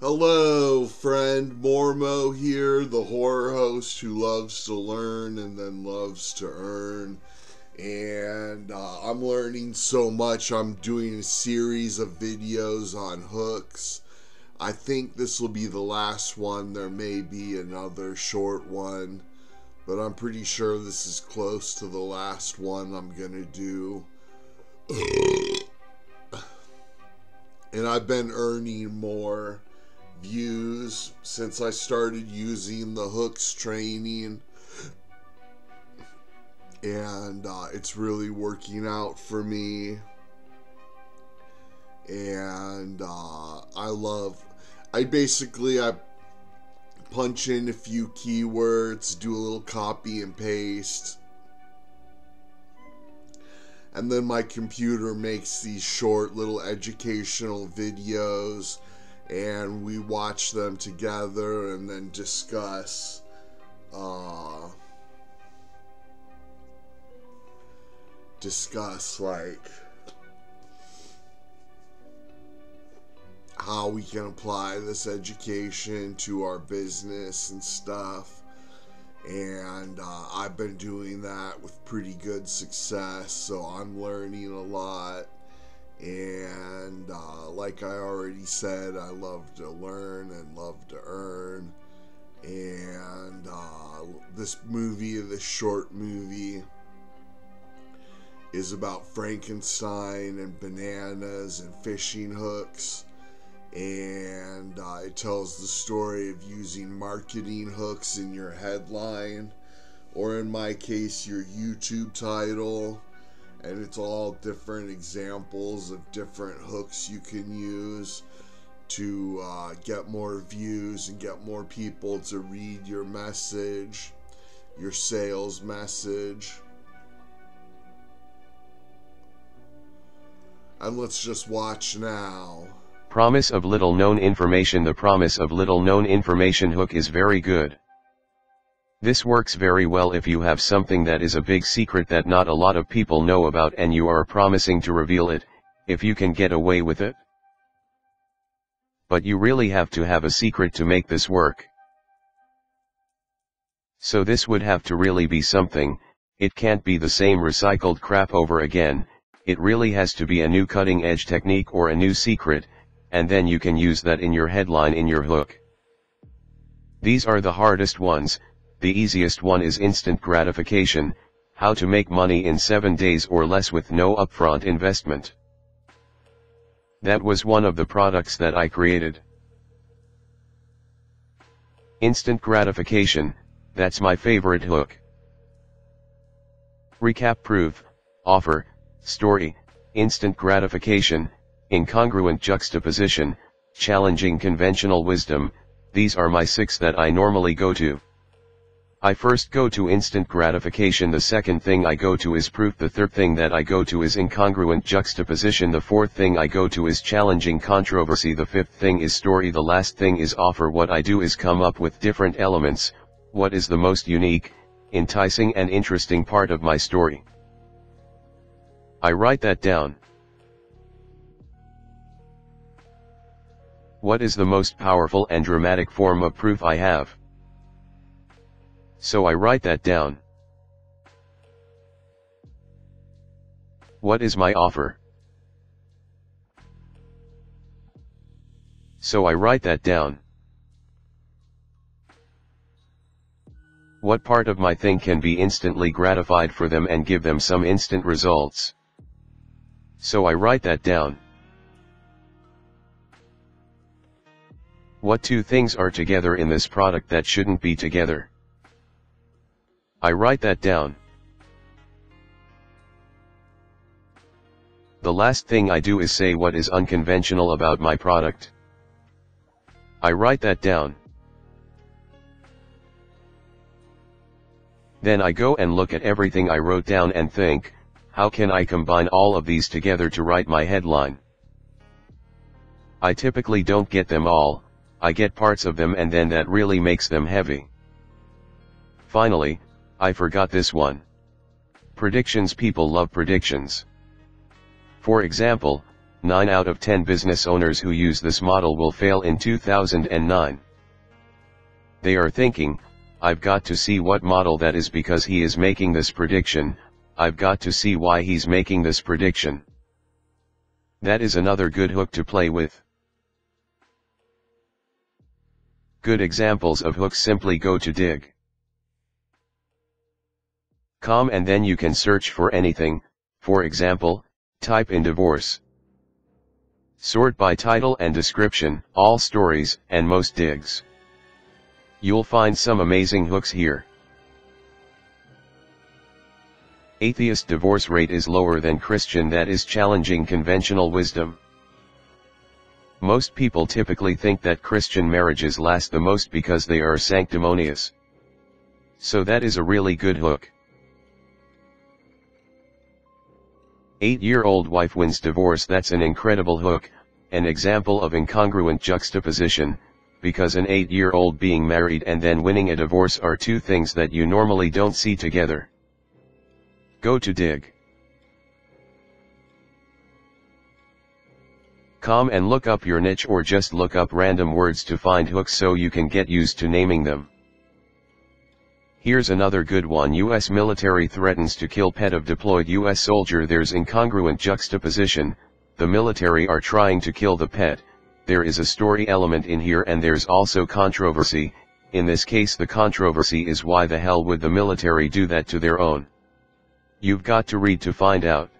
Hello, friend. Mormo here, the horror host who loves to learn and then loves to earn. And I'm learning so much. I'm doing a series of videos on hooks. I think this will be the last one. There may be another short one, but I'm pretty sure this is close to the last one I'm going to do. And I've been earning more views since I started using the hooks training, and it's really working out for me. And I punch in a few keywords, do a little copy and paste, and then my computer makes these short little educational videos, and we watch them together and then discuss like how we can apply this education to our business and stuff. And I've been doing that with pretty good success, so I'm learning a lot. And like I already said, I love to learn and love to earn. And this short movie, is about Frankenstein and bananas and fishing hooks. And it tells the story of using marketing hooks in your headline, or in my case, your YouTube title. And it's all different examples of different hooks you can use to get more views and get more people to read your message, your sales message. And let's just watch now. Promise of little known information. The promise of little known information hook is very good. This works very well if you have something that is a big secret that not a lot of people know about and you are promising to reveal it, if you can get away with it. But you really have to have a secret to make this work. So this would have to really be something. It can't be the same recycled crap over again. It really has to be a new cutting edge technique or a new secret, and then you can use that in your headline in your hook. These are the hardest ones. The easiest one is instant gratification, how to make money in 7 days or less with no upfront investment. That was one of the products that I created. Instant gratification, that's my favorite hook. Recap: proof, offer, story, instant gratification, incongruent juxtaposition, challenging conventional wisdom. These are my 6 that I normally go to. I first go to instant gratification, the second thing I go to is proof, the third thing that I go to is incongruent juxtaposition, the fourth thing I go to is challenging controversy, the fifth thing is story, the last thing is offer. What I do is come up with different elements. What is the most unique, enticing and interesting part of my story? I write that down. What is the most powerful and dramatic form of proof I have? So I write that down. What is my offer? So I write that down. What part of my thing can be instantly gratified for them and give them some instant results? So I write that down. What 2 things are together in this product that shouldn't be together? I write that down. The last thing I do is say what is unconventional about my product. I write that down. Then I go and look at everything I wrote down and think, how can I combine all of these together to write my headline? I typically don't get them all, I get parts of them, and then that really makes them heavy. Finally, I forgot this one. Predictions. People love predictions. For example, 9 out of 10 business owners who use this model will fail in 2009. They are thinking, I've got to see what model that is because he is making this prediction, I've got to see why he's making this prediction. That is another good hook to play with. Good examples of hooks simply go to dig.com and then you can search for anything, for example, type in divorce. Sort by title and description, all stories, and most digs. You'll find some amazing hooks here. Atheist divorce rate is lower than Christian, that is challenging conventional wisdom. Most people typically think that Christian marriages last the most because they are sanctimonious. So that is a really good hook. 8-year-old wife wins divorce, that's an incredible hook, an example of incongruent juxtaposition, because an 8-year-old being married and then winning a divorce are two things that you normally don't see together. Go to dig.com and look up your niche, or just look up random words to find hooks so you can get used to naming them. Here's another good one. U.S. military threatens to kill pet of deployed U.S. soldier. There's incongruent juxtaposition, the military are trying to kill the pet, there is a story element in here, and there's also controversy. In this case the controversy is why the hell would the military do that to their own? You've got to read to find out.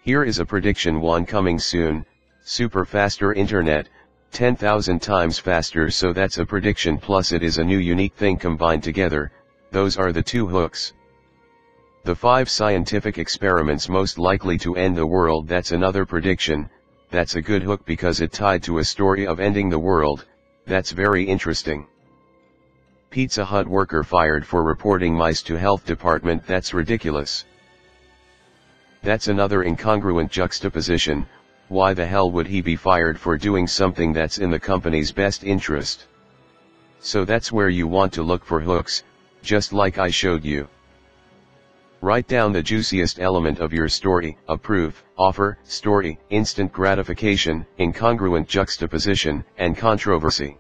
Here is a prediction one coming soon, super faster internet, 10,000 times faster, so that's a prediction plus it is a new unique thing combined together, those are the two hooks. The 5 scientific experiments most likely to end the world, that's another prediction, that's a good hook because it tied to a story of ending the world, that's very interesting. Pizza Hut worker fired for reporting mice to health department, that's ridiculous. That's another incongruent juxtaposition, why the hell would he be fired for doing something that's in the company's best interest? So that's where you want to look for hooks, just like I showed you. Write down the juiciest element of your story: approve, offer, story, instant gratification, incongruent juxtaposition, and controversy.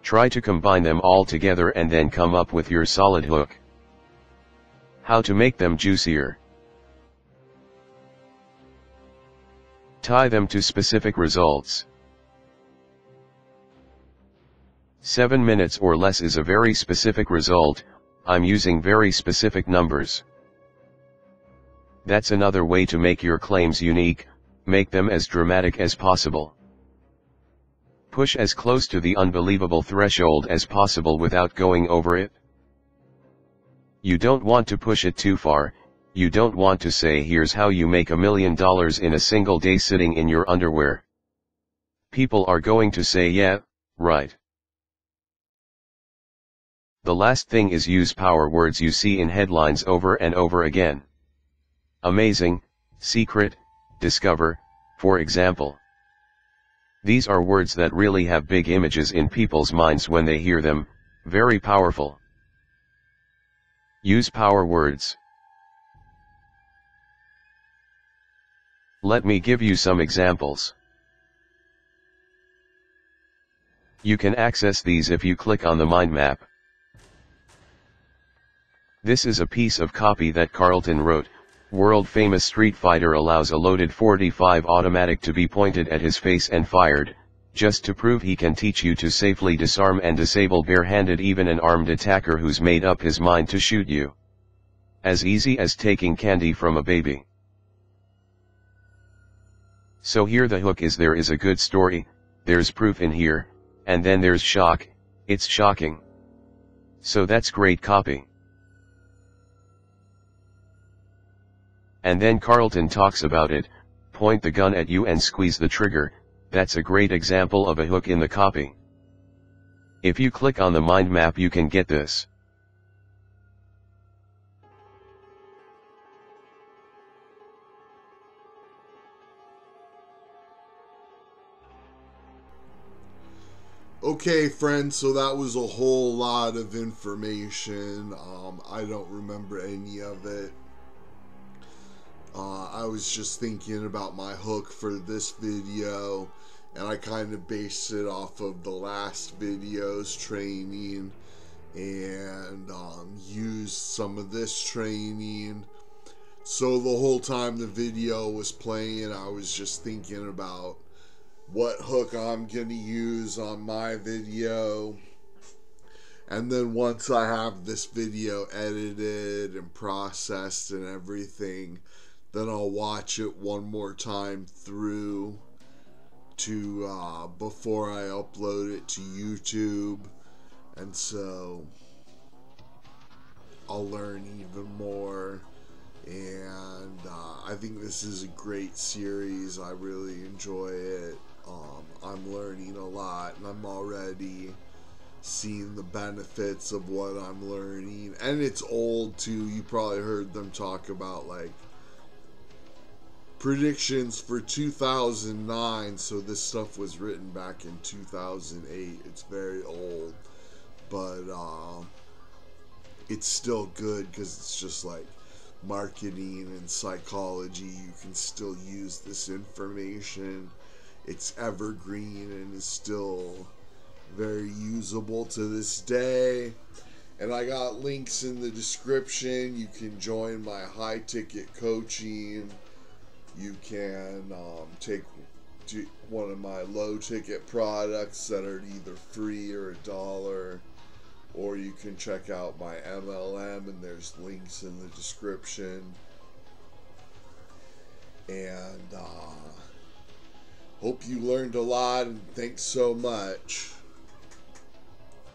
Try to combine them all together and then come up with your solid hook. How to make them juicier. Tie them to specific results. 7 minutes or less is a very specific result, I'm using very specific numbers. That's another way to make your claims unique, make them as dramatic as possible. Push as close to the unbelievable threshold as possible without going over it. You don't want to push it too far, you don't want to say here's how you make $1 million in a single day sitting in your underwear. People are going to say yeah, right. The last thing is use power words you see in headlines over and over again. Amazing, secret, discover, for example. These are words that really have big images in people's minds when they hear them, very powerful. Use power words. Let me give you some examples. You can access these if you click on the mind map. This is a piece of copy that Carlton wrote. World-famous street fighter allows a loaded .45 automatic to be pointed at his face and fired, just to prove he can teach you to safely disarm and disable barehanded even an armed attacker who's made up his mind to shoot you. As easy as taking candy from a baby. So here the hook is: there is a good story, there's proof in here, and then there's shock, it's shocking. So that's great copy. And then Carlton talks about it, point the gun at you and squeeze the trigger, that's a great example of a hook in the copy. If you click on the mind map you can get this. Okay, friends, so that was a whole lot of information. I don't remember any of it. I was just thinking about my hook for this video, and I kind of based it off of the last video's training, and used some of this training. So the whole time the video was playing, I was just thinking about what hook I'm gonna use on my video. And then once I have this video edited and processed and everything, then I'll watch it one more time through to before I upload it to YouTube. And so I'll learn even more. And I think this is a great series. I really enjoy it. I'm learning a lot, and I'm already seeing the benefits of what I'm learning. And it's old too. You probably heard them talk about like predictions for 2009, so this stuff was written back in 2008. It's very old, but it's still good because it's just like marketing and psychology. You can still use this information. It's evergreen and is still very usable to this day. And I got links in the description. You can join my high ticket coaching. You can take one of my low ticket products that are either free or $1, or you can check out my MLM, and there's links in the description. And hope you learned a lot, and thanks so much.